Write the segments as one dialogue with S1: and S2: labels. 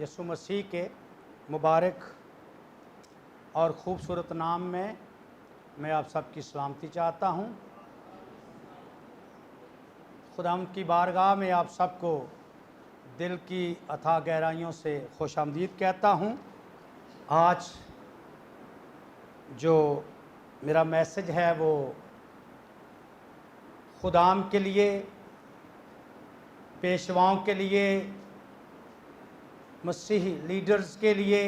S1: यीशु मसीह के मुबारक और ख़ूबसूरत नाम में मैं आप सबकी सलामती चाहता हूँ। खुदावंद की बारगाह में आप सबको दिल की अथाह गहराइयों से खुशामदीद कहता हूँ। आज जो मेरा मैसेज है वो खुदाम के लिए, पेशवाओं के लिए, मसीही लीडर्स के लिए,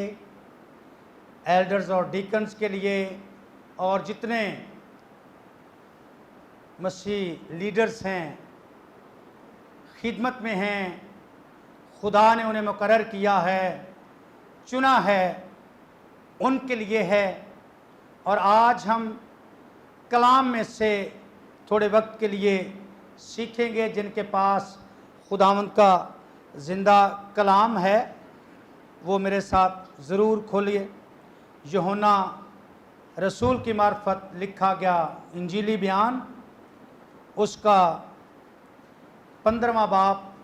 S1: एल्डर्स और डीकन्स के लिए और जितने मसीही लीडर्स हैं, खिदमत में हैं, खुदा ने उन्हें मुकर्रर किया है, चुना है, उनके लिए है। और आज हम कलाम में से थोड़े वक्त के लिए सीखेंगे जिनके पास खुदावंद का ज़िंदा कलाम है वो मेरे साथ ज़रूर खोलिए। यूहन्ना रसूल की मार्फत लिखा गया इंजीली बयान, उसका 15वां बाब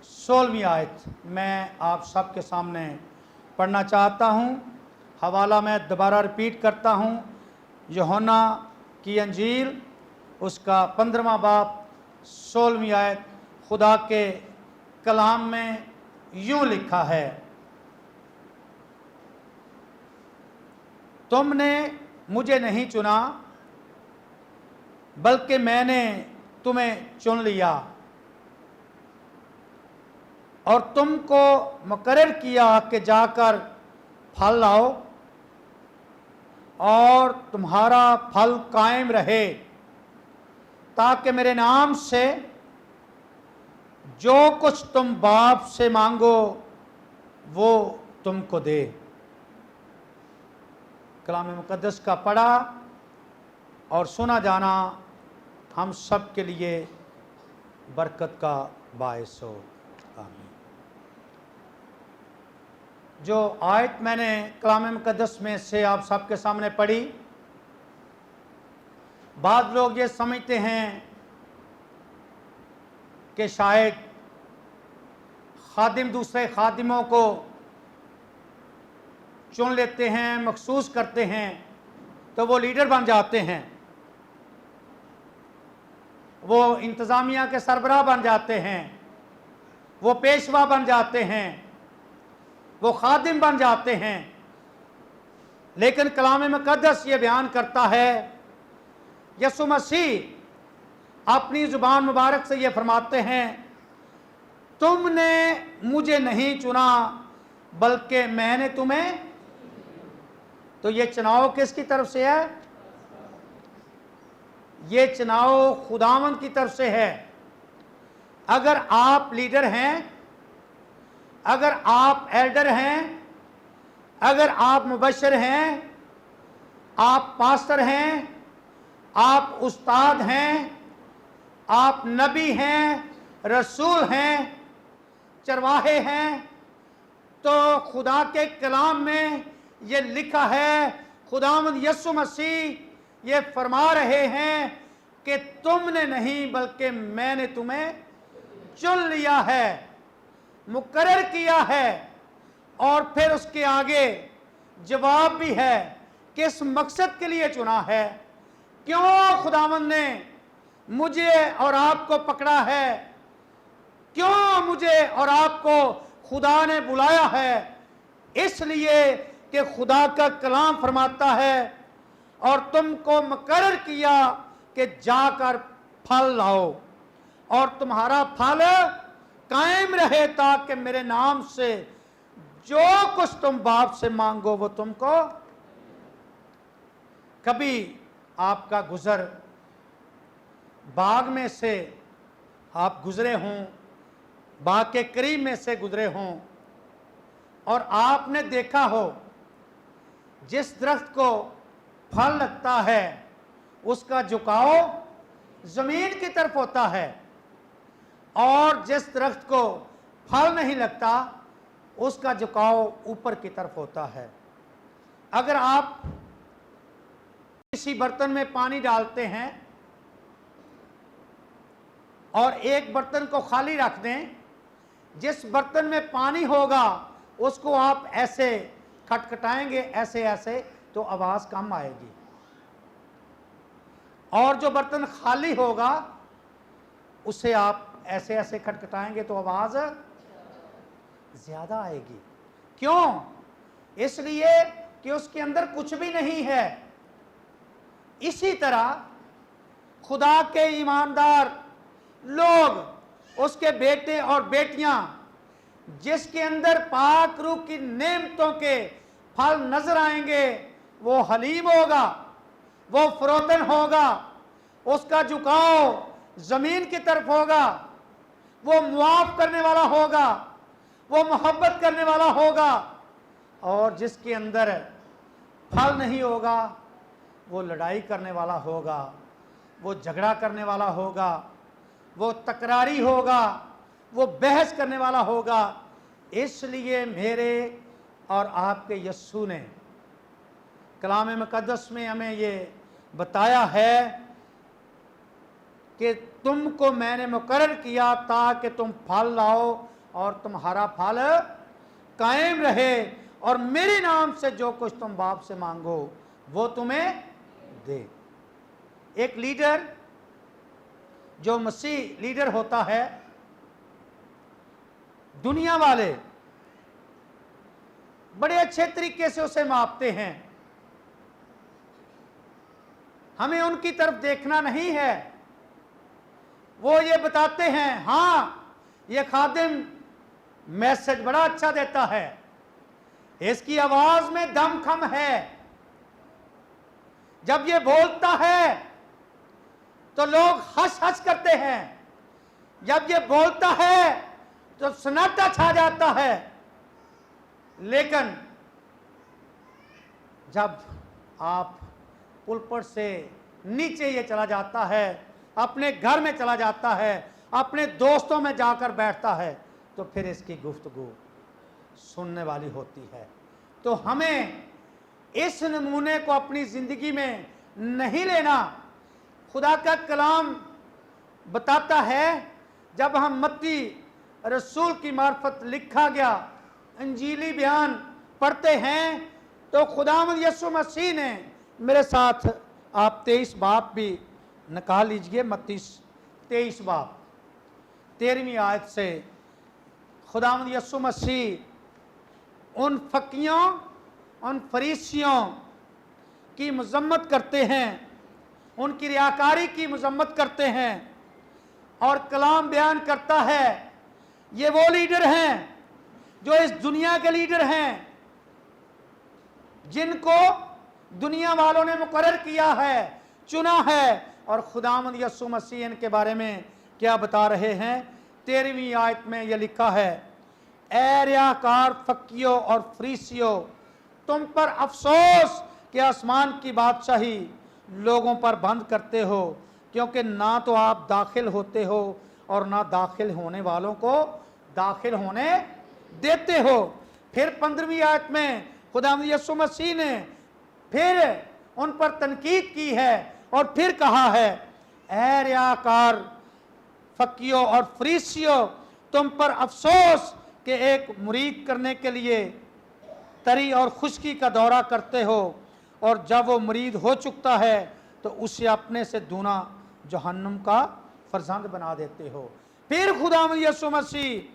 S1: 16वीं आयत मैं आप सबके सामने पढ़ना चाहता हूँ। हवाला मैं दोबारा रिपीट करता हूँ। यूहन्ना की अंजील उसका 15वां बाब 16वीं आयत खुदा के कलाम में यूँ लिखा है, तुमने मुझे नहीं चुना बल्कि मैंने तुम्हें चुन लिया और तुमको मुकर्रर किया कि जाकर फल लाओ और तुम्हारा फल कायम रहे, ताकि मेरे नाम से जो कुछ तुम बाप से मांगो वो तुमको दे। कलाम मुकद्दस का पढ़ा और सुना जाना हम सब के लिए बरकत का बायस हो। आमीन। जो आयत मैंने कलाम मुकद्दस में से आप सबके सामने पढ़ी, बाद लोग ये समझते हैं कि शायद खादिम दूसरे खादिमों को चुन लेते हैं, मखसूस करते हैं तो वो लीडर बन जाते हैं, वो इंतज़ामिया के सरबराह बन जाते हैं, वो पेशवा बन जाते हैं, वो खादिम बन जाते हैं। लेकिन कलाम मुकद्दस ये बयान करता है, यीशु मसीह अपनी ज़ुबान मुबारक से ये फरमाते हैं, तुमने मुझे नहीं चुना बल्कि मैंने तुम्हें। तो ये चुनाव किसकी तरफ से है? ये चुनाव खुदावंद की तरफ से है। अगर आप लीडर हैं, अगर आप एल्डर हैं, अगर आप मुबशर हैं, आप पास्टर हैं, आप उस्ताद हैं, आप नबी हैं, रसूल हैं, चरवाहे हैं, तो खुदा के कलाम में ये लिखा है, खुदावंद यीशु मसीह ये फरमा रहे हैं कि तुमने नहीं बल्कि मैंने तुम्हें चुन लिया है, मुकर्रर किया है। और फिर उसके आगे जवाब भी है, किस मकसद के लिए चुना है, क्यों खुदावंद ने मुझे और आपको पकड़ा है, क्यों मुझे और आपको खुदा ने बुलाया है। इसलिए कि खुदा का कलाम फरमाता है, और तुमको मुकर्रर किया कि जाकर फल लाओ और तुम्हारा फल कायम रहे, ताकि मेरे नाम से जो कुछ तुम बाप से मांगो वो तुमको। कभी आपका गुजर बाग में से आप गुजरे हों, बाग के करीब में से गुजरे हों और आपने देखा हो जिस दरख्त को फल लगता है उसका झुकाव जमीन की तरफ होता है, और जिस दरख्त को फल नहीं लगता उसका झुकाव ऊपर की तरफ होता है। अगर आप किसी बर्तन में पानी डालते हैं और एक बर्तन को खाली रख दें, जिस बर्तन में पानी होगा उसको आप ऐसे खटखटाएंगे, ऐसे ऐसे, तो आवाज कम आएगी, और जो बर्तन खाली होगा उसे आप ऐसे ऐसे खटखटाएंगे तो आवाज ज्यादा आएगी। क्यों? इसलिए कि उसके अंदर कुछ भी नहीं है। इसी तरह खुदा के ईमानदार लोग, उसके बेटे और बेटियां, जिसके अंदर पाक रूह की नेमतों के फल नजर आएंगे, वो हलीम होगा, वो फरोतन होगा, उसका झुकाव जमीन की तरफ होगा, वो मुआफ करने वाला होगा, वो मोहब्बत करने वाला होगा। और जिसके अंदर फल नहीं होगा वो लड़ाई करने वाला होगा, वो झगड़ा करने वाला होगा, वो तकरारी होगा, वो बहस करने वाला होगा। इसलिए मेरे और आपके यस्सू ने कलाम मुकद्दस में हमें ये बताया है कि तुमको मैंने मुकर्रर किया ताकि तुम फल लाओ और तुम्हारा फल कायम रहे, और मेरे नाम से जो कुछ तुम बाप से मांगो वो तुम्हें दे। एक लीडर, जो मसीह लीडर होता है, दुनिया वाले बड़े अच्छे तरीके से उसे मापते हैं। हमें उनकी तरफ देखना नहीं है। वो ये बताते हैं, हाँ ये खादिम मैसेज बड़ा अच्छा देता है, इसकी आवाज में दमखम है, जब ये बोलता है तो लोग हंस हंस करते हैं, जब ये बोलता है तो सन्नाटा छा जाता है। लेकिन जब आप पुलपट से नीचे ये चला जाता है, अपने घर में चला जाता है, अपने दोस्तों में जाकर बैठता है, तो फिर इसकी गुफ्तगू सुनने वाली होती है। तो हमें इस नमूने को अपनी जिंदगी में नहीं लेना। खुदा का कलाम बताता है, जब हम मत्ती रसूल की मार्फत लिखा गया इंजीली बयान पढ़ते हैं, तो खुदावंद यीशु मसीह ने, मेरे साथ आप 23 बाब भी निकाल लीजिए, मत्ती 23 बाब 13वीं आयत से खुदावंद यीशु मसीह उन फकीयों, उन फरीसियों की मजम्मत करते हैं, उनकी रियाकारी की मजम्मत करते हैं, और कलाम बयान करता है ये वो लीडर हैं जो इस दुनिया के लीडर हैं, जिनको दुनिया वालों ने मुकर्रर किया है, चुना है। और खुदावंद यीशु मसीह इनके बारे में क्या बता रहे हैं? 13वीं आयत में यह लिखा है, ए रियाकार फकीयों और फरीसियों, तुम पर अफसोस कि आसमान की बादशाही लोगों पर बंद करते हो, क्योंकि ना तो आप दाखिल होते हो और ना दाखिल होने वालों को दाखिल होने देते हो। फिर 15वीं आयत में खुदावंद यीशु मसीह ने फिर उन पर तनकीद की है और फिर कहा है, ए रियाकार फकीयों और फरीसियों, तुम पर अफसोस कि एक मुरीद करने के लिए तरी और खुशकी का दौरा करते हो, और जब वो मुरीद हो चुकता है तो उसे अपने से दूना जहन्नुम का फरजंद बना देते हो। फिर खुदावंद यीशु मसीह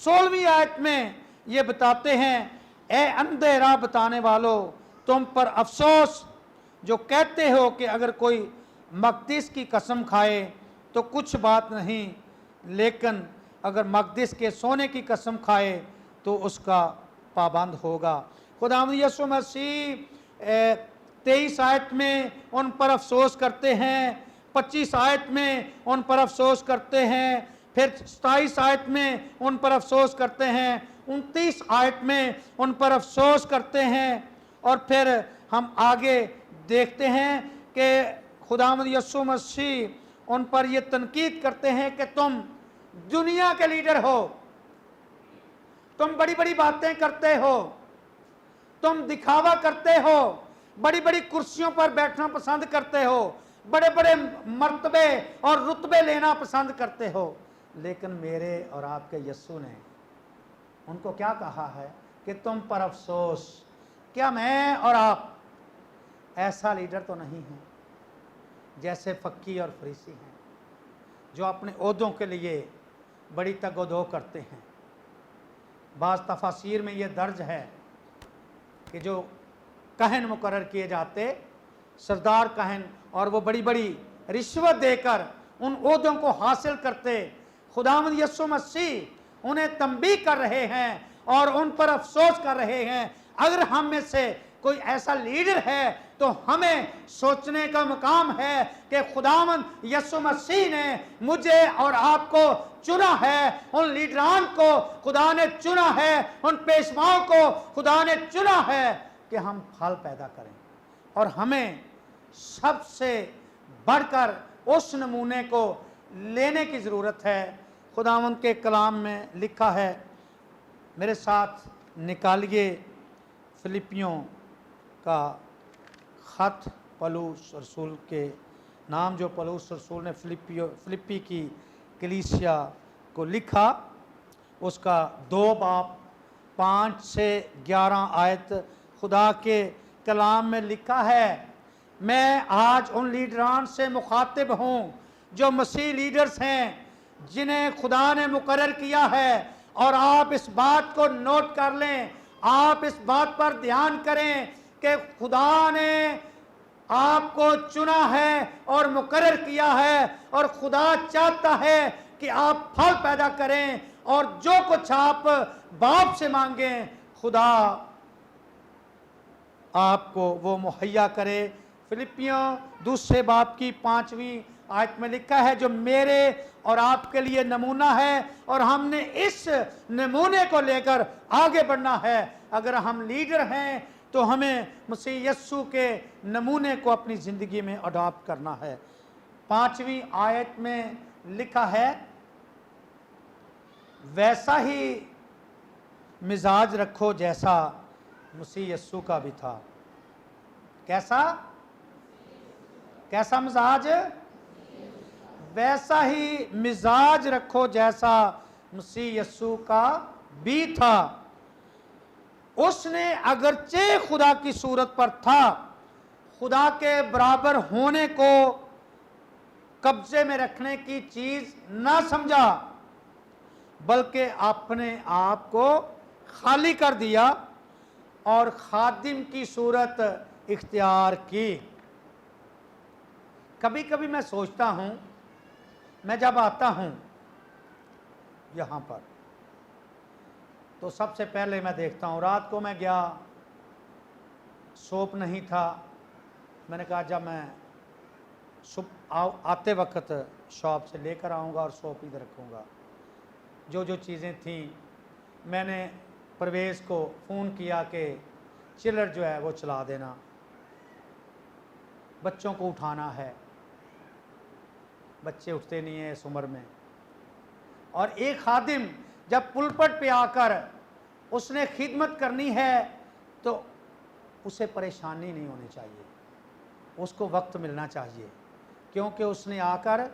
S1: 16वीं आयत में ये बताते हैं, ए अंधे राह बताने वालों, तुम पर अफसोस जो कहते हो कि अगर कोई मकदिस की कसम खाए तो कुछ बात नहीं, लेकिन अगर मकदिस के सोने की कसम खाए तो उसका पाबंद होगा। खुदावंद यीशु मसीह 23 आयत में उन पर अफसोस करते हैं, 25 आयत में उन पर अफसोस करते हैं, फिर 27 आयत में उन पर अफसोस करते हैं, 29 आयत में उन पर अफसोस करते हैं, और फिर हम आगे देखते हैं कि खुदावंद यीशु मसीह उन पर यह तनकीद करते हैं कि तुम दुनिया के लीडर हो, तुम बड़ी बड़ी बातें करते हो, तुम दिखावा करते हो, बड़ी बड़ी कुर्सियों पर बैठना पसंद करते हो, बड़े बड़े मर्तबे और रुतबे लेना पसंद करते हो, लेकिन मेरे और आपके यस्सु ने उनको क्या कहा है कि तुम पर अफसोस। क्या मैं और आप ऐसा लीडर तो नहीं है जैसे फक्की और फरीसी हैं, जो अपने ओहदों के लिए बड़ी तगोदो करते हैं। बाज़ तफासीर में ये दर्ज है कि जो कहन मुकर्रर किए जाते, सरदार कहन, और वो बड़ी बड़ी रिश्वत देकर उन ओहदों को हासिल करते, खुदावंद यीशु मसीह उन्हें तंबीह कर रहे हैं और उन पर अफसोस कर रहे हैं। अगर हम में से कोई ऐसा लीडर है तो हमें सोचने का मुकाम है कि खुदावंद यीशु मसीह ने मुझे और आपको चुना है, उन लीडरान को खुदा ने चुना है, उन पेशवाओं को खुदा ने चुना है कि हम फल पैदा करें। और हमें सबसे बढ़कर उस नमूने को लेने की ज़रूरत है। खुदावंद के कलाम में लिखा है, मेरे साथ निकालिए फिलिपियों का ख़त, पौलुस रसूल के नाम जो पौलुस रसूल ने फिलिप्पी की कलीसिया को लिखा, उसका 2 बाब 5 से 11 आयत खुदा के कलाम में लिखा है, मैं आज उन लीडरान से मुखातिब हूँ जो मसीह लीडर्स हैं, जिन्हें खुदा ने मुकर्रर किया है। और आप इस बात को नोट कर लें, आप इस बात पर ध्यान करें कि खुदा ने आपको चुना है और मुकर्रर किया है, और खुदा चाहता है कि आप फल पैदा करें, और जो कुछ आप बाप से मांगें खुदा आपको वो मुहैया करे। फिलिपियों 2 बाब की 5वीं आयत में लिखा है, जो मेरे और आपके लिए नमूना है, और हमने इस नमूने को लेकर आगे बढ़ना है। अगर हम लीडर हैं तो हमें मसीह यस्सु के नमूने को अपनी ज़िंदगी में अडॉप्ट करना है। 5वीं आयत में लिखा है, वैसा ही मिजाज रखो जैसा मसीह यस्सु का भी था। कैसा कैसा मिजाज? वैसा ही मिजाज रखो जैसा मसीह यस्सु का भी था। उसने अगरचे खुदा की सूरत पर था, खुदा के बराबर होने को कब्जे में रखने की चीज ना समझा, बल्कि अपने आप को खाली कर दिया और खादिम की सूरत इख्तियार की। कभी कभी मैं सोचता हूं, मैं जब आता हूं यहां पर तो सबसे पहले मैं देखता हूं, रात को मैं गया, सोप नहीं था। मैंने कहा जब मैं आते वक्त शॉप से लेकर आऊंगा और सोप इधर रखूंगा। जो जो चीज़ें थीं, मैंने परवेज़ को फ़ोन किया कि चिलर जो है वो चला देना, बच्चों को उठाना है, बच्चे उठते नहीं हैं इस उम्र में। और एक खादिम जब पुलपट पे आकर उसने खिदमत करनी है तो उसे परेशानी नहीं होनी चाहिए, उसको वक्त मिलना चाहिए, क्योंकि उसने आकर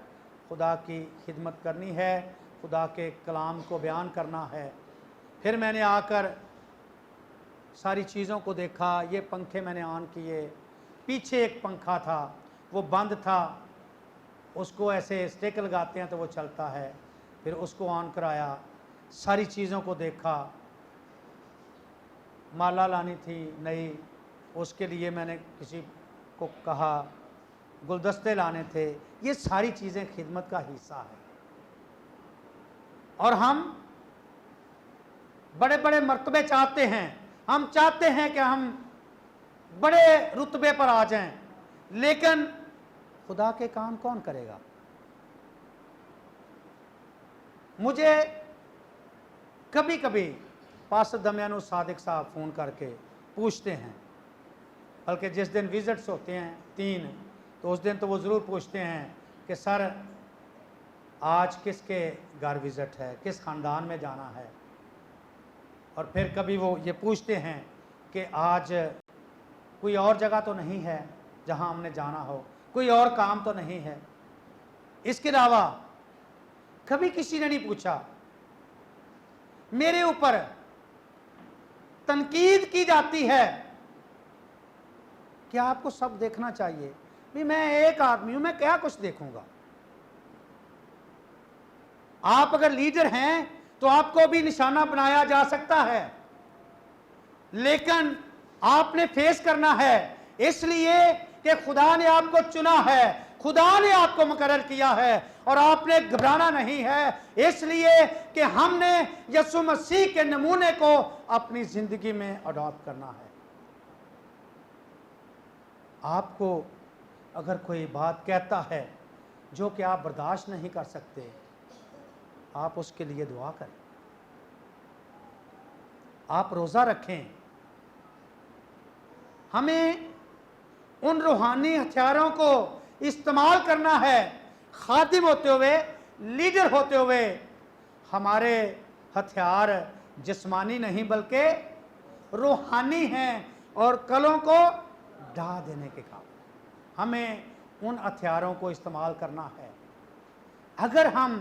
S1: खुदा की खिदमत करनी है, खुदा के कलाम को बयान करना है। फिर मैंने आकर सारी चीज़ों को देखा, ये पंखे मैंने ऑन किए, पीछे एक पंखा था वो बंद था, उसको ऐसे स्टिक लगाते हैं तो वो चलता है, फिर उसको ऑन कराया, सारी चीज़ों को देखा। माला लानी थी नई, उसके लिए मैंने किसी को कहा, गुलदस्ते लाने थे। ये सारी चीज़ें खिदमत का हिस्सा है। और हम बड़े बड़े मर्तबे चाहते हैं, हम चाहते हैं कि हम बड़े रुतबे पर आ जाएं, लेकिन खुदा के काम कौन करेगा? मुझे कभी कभी पास्टर दमियानुस सादिक साहब फ़ोन करके पूछते हैं, बल्कि जिस दिन विज़िट्स होते हैं 3, तो उस दिन तो वो ज़रूर पूछते हैं कि सर आज किसके घर विज़िट है, किस ख़ानदान में जाना है। और फिर कभी वो ये पूछते हैं कि आज कोई और जगह तो नहीं है जहां हमने जाना हो, कोई और काम तो नहीं है। इसके अलावा कभी किसी ने नहीं पूछा। मेरे ऊपर तनकीद की जाती है कि आपको सब देखना चाहिए। भी मैं एक आदमी हूं, मैं क्या कुछ देखूंगा। आप अगर लीडर हैं तो आपको भी निशाना बनाया जा सकता है, लेकिन आपने फेस करना है, इसलिए कि खुदा ने आपको चुना है, खुदा ने आपको मुकर्रर किया है, और आपने घबराना नहीं है, इसलिए कि हमने यीशु मसीह के नमूने को अपनी जिंदगी में अडॉप्ट करना है। आपको अगर कोई बात कहता है जो कि आप बर्दाश्त नहीं कर सकते, आप उसके लिए दुआ करें, आप रोज़ा रखें। हमें उन रूहानी हथियारों को इस्तेमाल करना है। खादिम होते हुए, लीडर होते हुए, हमारे हथियार जिस्मानी नहीं बल्कि रूहानी हैं और कलों को ढा देने के काम। हमें उन हथियारों को इस्तेमाल करना है। अगर हम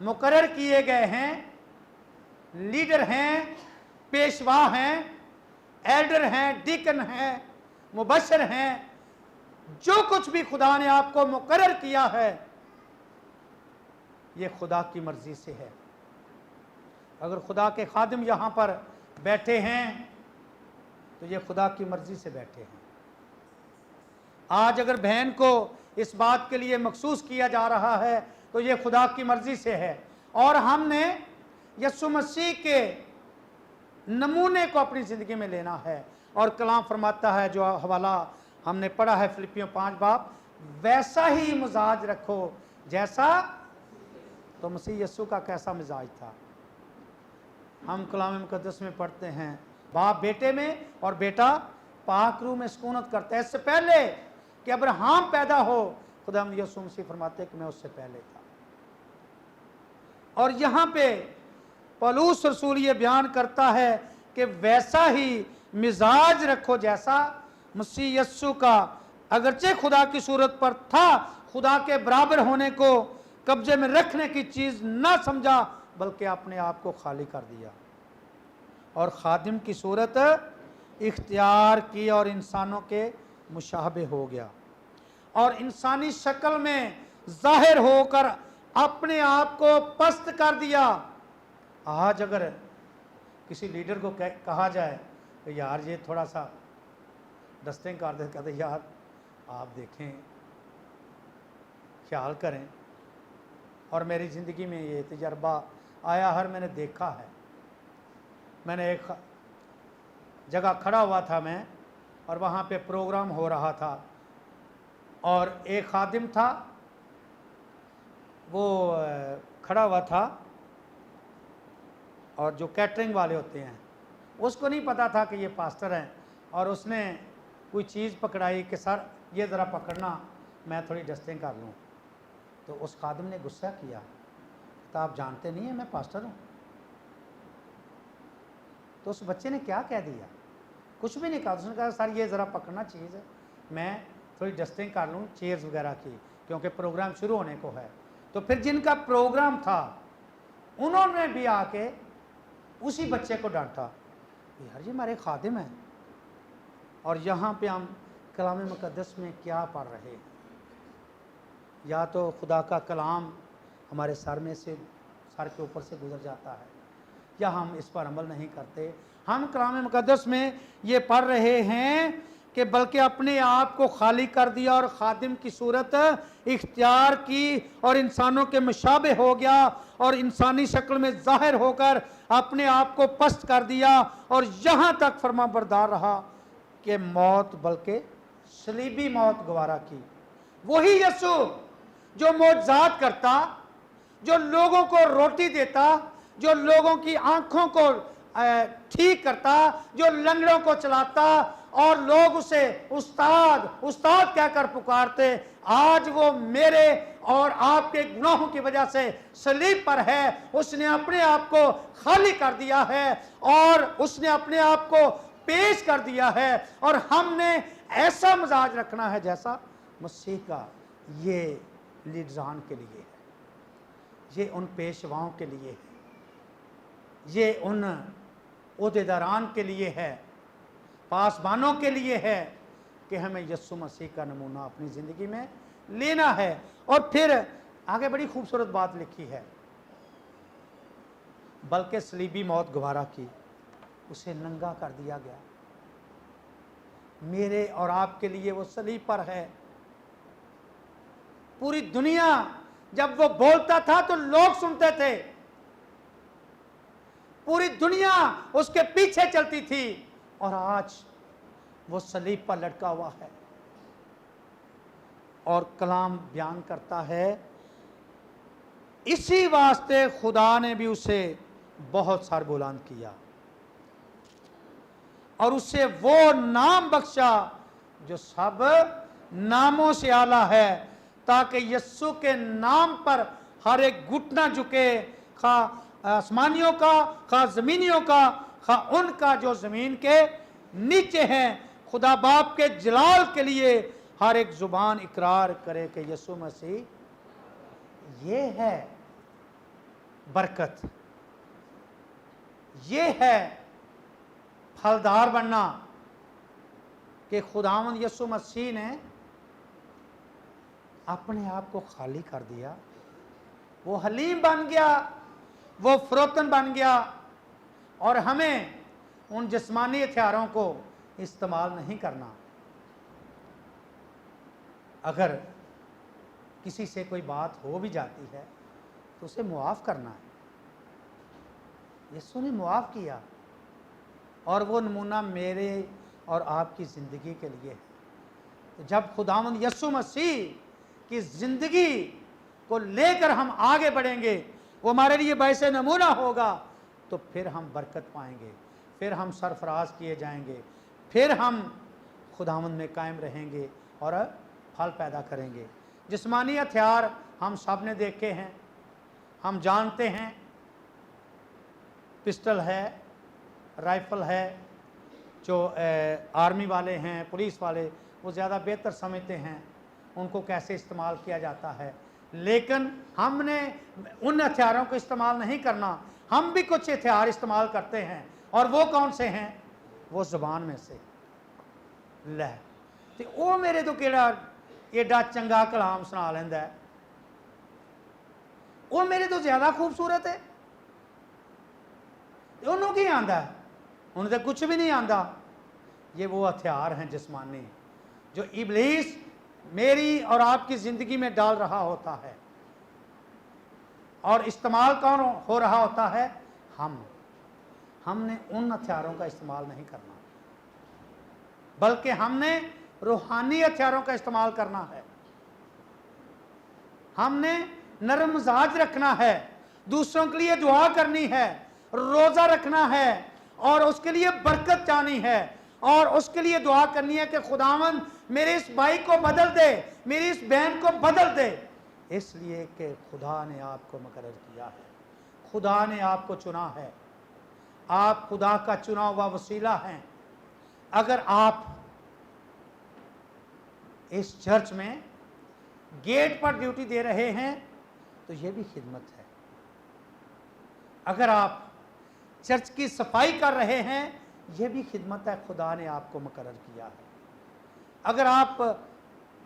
S1: मुकर्रर किए गए हैं, लीडर हैं, पेशवा हैं, एल्डर हैं, डीकन हैं, मुबशर हैं, जो कुछ भी खुदा ने आपको मुकर्रर किया है, ये खुदा की मर्जी से है। अगर खुदा के खादिम यहां पर बैठे हैं तो ये खुदा की मर्जी से बैठे हैं। आज अगर बहन को इस बात के लिए मखसूस किया जा रहा है तो ये खुदा की मर्जी से है, और हमने यीशु मसीह के नमूने को अपनी ज़िंदगी में लेना है। और कलाम फरमाता है, जो हवाला हमने पढ़ा है फिलिपियों 5 बाब, वैसा ही मिजाज रखो जैसा, तो मसीह यीशु का कैसा मिजाज था। हम कलाम मुकद्दस में पढ़ते हैं, बाप बेटे में और बेटा पाक रूह में सुकूनत करता है। इससे पहले कि अब्राहम पैदा हो, खुदा यीशु मसीह फरमाते कि मैं उससे पहले था। और यहाँ पे पौलुस रसूल ये बयान करता है कि वैसा ही मिजाज रखो जैसा मसीह यीशु का, अगरचे खुदा की सूरत पर था, खुदा के बराबर होने को कब्जे में रखने की चीज ना समझा, बल्कि अपने आप को खाली कर दिया और खादिम की सूरत इख्तियार की और इंसानों के मुशाबे हो गया और इंसानी शक्ल में जाहिर होकर अपने आप को पस्त कर दिया। आज अगर किसी लीडर को कहा जाए तो यार ये थोड़ा सा डस्टिंग कर दे, कहते यार आप देखें, ख्याल करें। और मेरी ज़िंदगी में ये तजर्बा आया, हर मैंने देखा है। मैंने एक जगह खड़ा हुआ था मैं, और वहाँ पे प्रोग्राम हो रहा था, और एक खादिम था, वो खड़ा हुआ था, और जो कैटरिंग वाले होते हैं उसको नहीं पता था कि ये पास्टर हैं, और उसने कोई चीज़ पकड़ाई कि सर ये ज़रा पकड़ना, मैं थोड़ी डस्टिंग कर लूँ। तो उस खादिम ने गुस्सा किया, तो आप जानते नहीं हैं मैं पास्टर हूँ। तो उस बच्चे ने क्या कह दिया, कुछ भी नहीं कहा। उसने कहा सर ये ज़रा पकड़ना चीज़ है, मैं थोड़ी डस्टिंग कर लूँ चेयर्स वगैरह की, क्योंकि प्रोग्राम शुरू होने को है। तो फिर जिनका प्रोग्राम था उन्होंने भी आके उसी बच्चे को डांटा, यार ये हमारे खादिम हैं। और यहाँ पे हम कलाम मुकद्दस में क्या पढ़ रहे हैं, या तो खुदा का कलाम हमारे सर में से, सर के ऊपर से गुजर जाता है, या हम इस पर अमल नहीं करते। हम कलाम मुकद्दस में ये पढ़ रहे हैं कि बल्कि अपने आप को खाली कर दिया और खादिम की सूरत इख्तियार की और इंसानों के मुशाबे हो गया और इंसानी शक्ल में जाहिर होकर अपने आप को पस्त कर दिया, और यहाँ तक फरमाबरदार रहा कि मौत, बल्कि सलीबी मौत गवारा की। वही यीशु जो मौजज़ात करता, जो लोगों को रोटी देता, जो लोगों की आंखों को ठीक करता, जो लंगड़ों को चलाता और लोग उसे उस्ताद उस्ताद कहकर पुकारते, आज वो मेरे और आपके गुनाहों की वजह से सलीब पर है। उसने अपने आप को खाली कर दिया है और उसने अपने आप को पेश कर दिया है, और हमने ऐसा मिजाज रखना है जैसा मसीह का। ये लीडरान के लिए है। ये उन पेशवाओं के लिए है, ये उन ओहदेदारान के लिए है, पासबानों के लिए है कि हमें यीशु मसीह का नमूना अपनी ज़िंदगी में लेना है। और फिर आगे बड़ी खूबसूरत बात लिखी है, बल्कि सलीबी मौत गवारा की, उसे नंगा कर दिया गया। मेरे और आपके लिए वो सलीब पर है। पूरी दुनिया जब वो बोलता था तो लोग सुनते थे, पूरी दुनिया उसके पीछे चलती थी, और आज वो सलीब पर लटका हुआ है। और कलाम बयान करता है, इसी वास्ते खुदा ने भी उसे बहुत सरबुलंद किया और उसे वो नाम बख्शा जो सब नामों से आला है, ताकि यीशु के नाम पर हर एक घुटना झुके, खा आसमानियों का, खा जमीनियों का, खा उनका जो जमीन के नीचे हैं। खुदा बाप के जलाल के लिए हर एक जुबान इकरार करे कि यीशु मसीह ये है बरकत, ये है फलदार बनना कि खुदावंद यीशु मसीह ने अपने आप को खाली कर दिया। वो हलीम बन गया, वो फरोतन बन गया, और हमें उन जिस्मानी हथियारों को इस्तेमाल नहीं करना। अगर किसी से कोई बात हो भी जाती है तो उसे मुआफ़ करना है। यीशु ने मुआफ़ किया, और वो नमूना मेरे और आपकी ज़िंदगी के लिए है। तो जब खुदावंद यीशु मसीह की ज़िंदगी को लेकर हम आगे बढ़ेंगे, वो हमारे लिए वैसे नमूना होगा, तो फिर हम बरकत पाएंगे, फिर हम सरफराज किए जाएंगे, फिर हम खुदावंद में कायम रहेंगे और फल पैदा करेंगे। जिस्मानी हथियार हम सब ने देखे हैं, हम जानते हैं, पिस्टल है, राइफल है, जो आर्मी वाले हैं, पुलिस वाले, वो ज़्यादा बेहतर समझते हैं उनको कैसे इस्तेमाल किया जाता है। लेकिन हमने उन हथियारों को इस्तेमाल नहीं करना। हम भी कुछ हथियार इस्तेमाल करते हैं, और वो कौन से हैं? वो ज़ुबान में से लै ते वो मेरे तो केड़ा एडा चंगा कलाम सुना लेंदा है, वो मेरे तो ज़्यादा खूबसूरत है। उन्होंने की आंदा है? उन्हें तो कुछ भी नहीं आंदा। ये वो हथियार हैं जिस्मानी जो इब्लीस मेरी और आपकी ज़िंदगी में डाल रहा होता है, और इस्तेमाल कौन हो रहा होता है? हमने उन हथियारों का इस्तेमाल नहीं करना, बल्कि हमने रूहानी हथियारों का इस्तेमाल करना है। हमने नरम मिजाज रखना है, दूसरों के लिए दुआ करनी है, रोज़ा रखना है, और उसके लिए बरकत चाहनी है, और उसके लिए दुआ करनी है कि खुदावंद मेरे इस भाई को बदल दे, मेरी इस बहन को बदल दे, इसलिए कि खुदा ने आपको मुकर्रर किया है, खुदा ने आपको चुना है, आप खुदा का चुना हुआ वसीला हैं। अगर आप इस चर्च में गेट पर ड्यूटी दे रहे हैं तो यह भी खिदमत है। अगर आप चर्च की सफाई कर रहे हैं, यह भी खिदमत है, खुदा ने आपको मुकर्रर किया है। अगर आप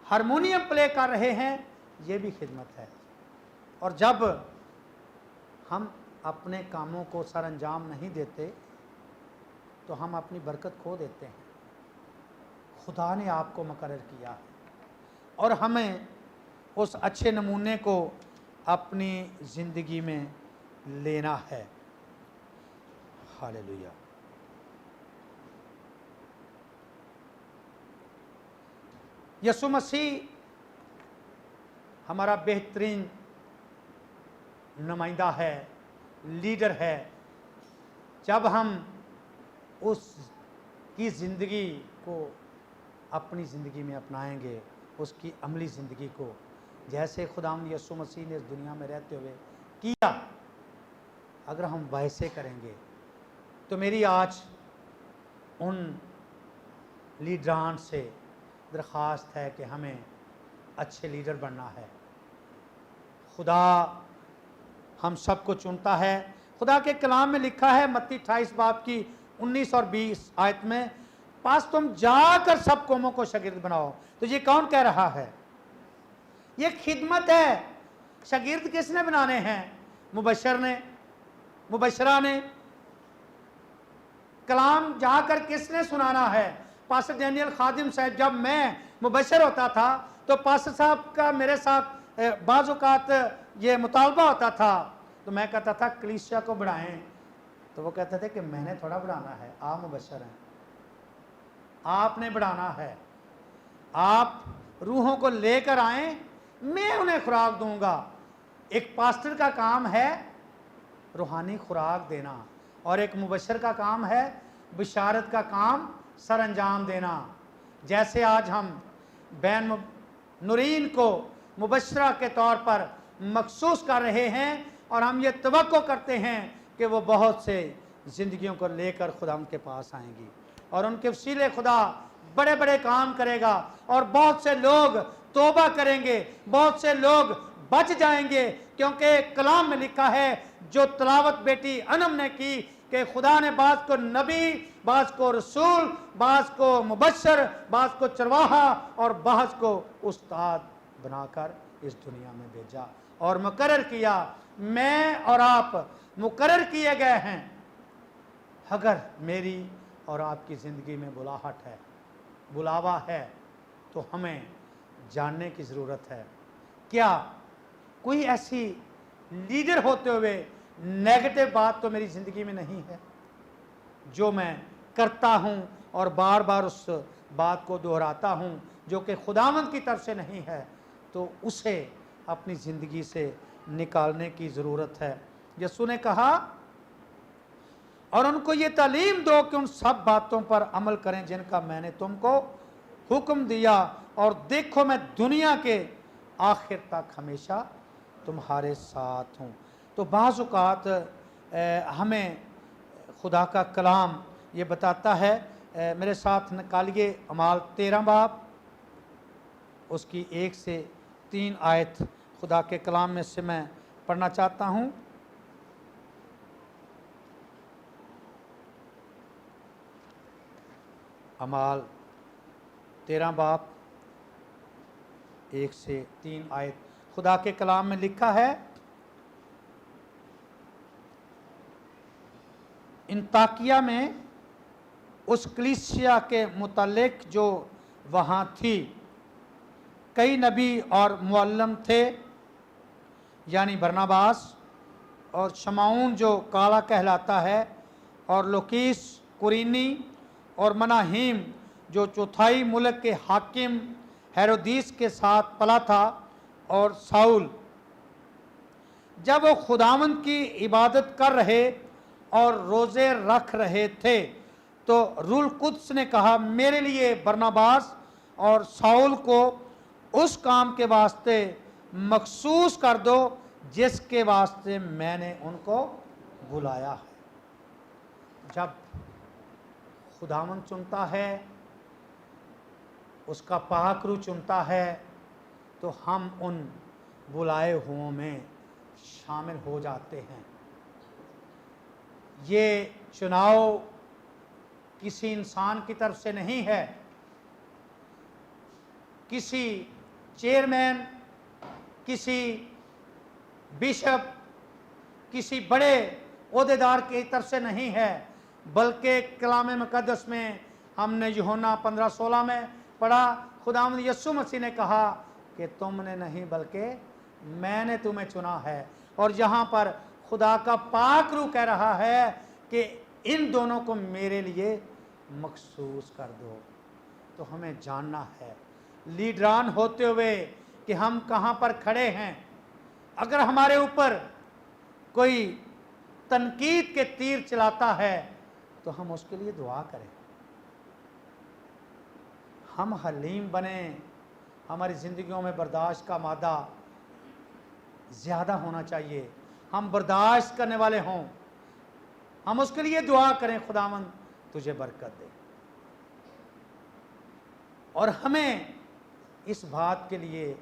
S1: हारमोनियम प्ले कर रहे हैं, यह भी खिदमत है। और जब हम अपने कामों को सर अंजाम नहीं देते तो हम अपनी बरकत खो देते हैं। खुदा ने आपको मुकर्रर किया है, और हमें उस अच्छे नमूने को अपनी ज़िंदगी में लेना है। हालेलुया। यीशु मसीह हमारा बेहतरीन नुमाइंदा है, लीडर है। जब हम उसकी ज़िंदगी को अपनी ज़िंदगी में अपनाएंगे, उसकी अमली ज़िंदगी को, जैसे खुदावंद यीशु मसीह ने इस दुनिया में रहते हुए किया, अगर हम वैसे करेंगे, तो मेरी आज उन लीडरान से दरख्वास्त है कि हमें अच्छे लीडर बनना है। खुदा हम सबको चुनता है। खुदा के कलाम में लिखा है मत्ती 28 बाब की 19 और 20 आयत में, पास तुम जाकर सब कौमों को शागिर्द बनाओ। तो ये कौन कह रहा है? ये खिदमत है। शागिर्द किसने बनाने हैं? मुबशर ने, मुबशरा ने। कलाम जाकर किसने सुनाना है? पास्टर डैनियल खादिम साहब। जब मैं मुबशर होता था तो पास्टर साहब का मेरे साथ बाज़ औक़ात ये मुतालबा होता था, तो मैं कहता था कलीसिया को बढ़ाएं, तो वो कहते थे कि मैंने थोड़ा बढ़ाना है, आप मुबशर हैं, आपने बढ़ाना है, आप रूहों को लेकर आए, मैं उन्हें खुराक दूंगा। एक पास्टर का काम है रूहानी खुराक देना, और एक मुबशर का काम है बिशारत का काम सर अंजाम देना। जैसे आज हम बैन नूरीन को मुबशरा के तौर पर मखसूस कर रहे हैं, और हम ये तवक्को करते हैं कि वो बहुत से ज़िंदगियों को लेकर खुदा उनके पास आएंगी, और उनके वसीले खुदा बड़े बड़े काम करेगा, और बहुत से लोग तौबा करेंगे, बहुत से लोग बच जाएंगे। क्योंकि कलाम में लिखा है, जो तलावत बेटी अनम ने की, कि खुदा ने बाज़ को नबी, बाज़ को रसूल, बाज़ को मुबशर, बाज़ को चरवाहा और बाज़ को उस्ताद बनाकर इस दुनिया में भेजा और मुकर्रर किया। मैं और आप मुकर्रर किए गए हैं। अगर मेरी और आपकी ज़िंदगी में बुलाहट है, बुलावा है, तो हमें जानने की ज़रूरत है। क्या कोई ऐसी लीडर होते हुए नेगेटिव बात तो मेरी ज़िंदगी में नहीं है, जो मैं करता हूं और बार बार उस बात को दोहराता हूं, जो कि खुदावंद की तरफ से नहीं है, तो उसे अपनी ज़िंदगी से निकालने की ज़रूरत है। यीशु ने कहा, और उनको ये तालीम दो कि उन सब बातों पर अमल करें जिनका मैंने तुमको हुक्म दिया, और देखो मैं दुनिया के आखिर तक हमेशा तुम्हारे साथ हूँ। तो बाज़ औक़ात हमें खुदा का कलाम ये बताता है, मेरे साथ निकालिए अमाल 13 बाब, उसकी 1 से 3 आयत खुदा के कलाम में से मैं पढ़ना चाहता हूँ। अमाल 13 बाब 1 से 3 आयत खुदा के कलाम में लिखा है, इंताकिया में उस कलीसिया के मुतालिक जो वहाँ थी, कई नबी और मुअल्लम थे, यानी बरनबास और शमाऊन जो काला कहलाता है, और लुकीस कुरीनी, और मनाहीम जो चौथाई मुल्क के हाकिम हेरोदीस के साथ पला था, और साउल। जब वो खुदावंद की इबादत कर रहे और रोज़े रख रहे थे, तो रूल कुद्स ने कहा, मेरे लिए बरनबास और साउल को उस काम के वास्ते मखसूस कर दो जिसके वास्ते मैंने उनको बुलाया है। जब खुदावंद चुनता है, उसका पाक रूह चुनता है, तो हम उन बुलाए हुओं में शामिल हो जाते हैं। ये चुनाव किसी इंसान की तरफ से नहीं है, किसी चेयरमैन, किसी बिशप, किसी बड़े ओहदेदार की तरफ से नहीं है, बल्कि कलाम मुकद्दस में हमने यूहन्ना 15:16 में पढ़ा, खुदावंद यीशु मसीह ने कहा कि तुमने नहीं बल्कि मैंने तुम्हें चुना है। और यहाँ पर खुदा का पाक रूह कह रहा है कि इन दोनों को मेरे लिए मखसूस कर दो। तो हमें जानना है लीडरान होते हुए कि हम कहाँ पर खड़े हैं। अगर हमारे ऊपर कोई तनकीद के तीर चलाता है, तो हम उसके लिए दुआ करें, हम हलीम बने, हमारी ज़िंदगियों में बर्दाश्त का मादा ज़्यादा होना चाहिए, हम बर्दाश्त करने वाले हों, हम उसके लिए दुआ करें, खुदावंद तुझे बरकत दे। और हमें इस बात के लिए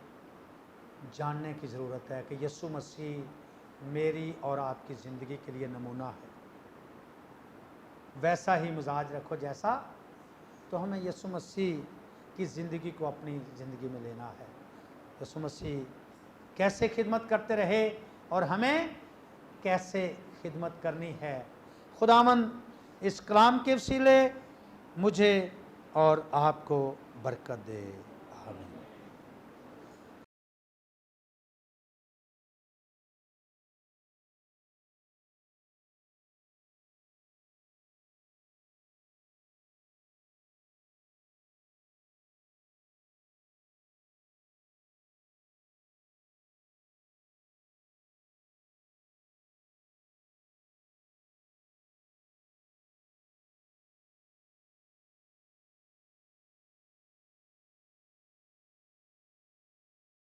S1: जानने की ज़रूरत है कि यीशु मसीह मेरी और आपकी ज़िंदगी के लिए नमूना है। वैसा ही मिजाज रखो जैसा, तो हमें यीशु मसीह की ज़िंदगी को अपनी ज़िंदगी में लेना है। यीशु मसीह कैसे खिदमत करते रहे और हमें कैसे खिदमत करनी है। खुदावंद इस कलाम के वसीले मुझे और आपको बरकत दे। आमीन।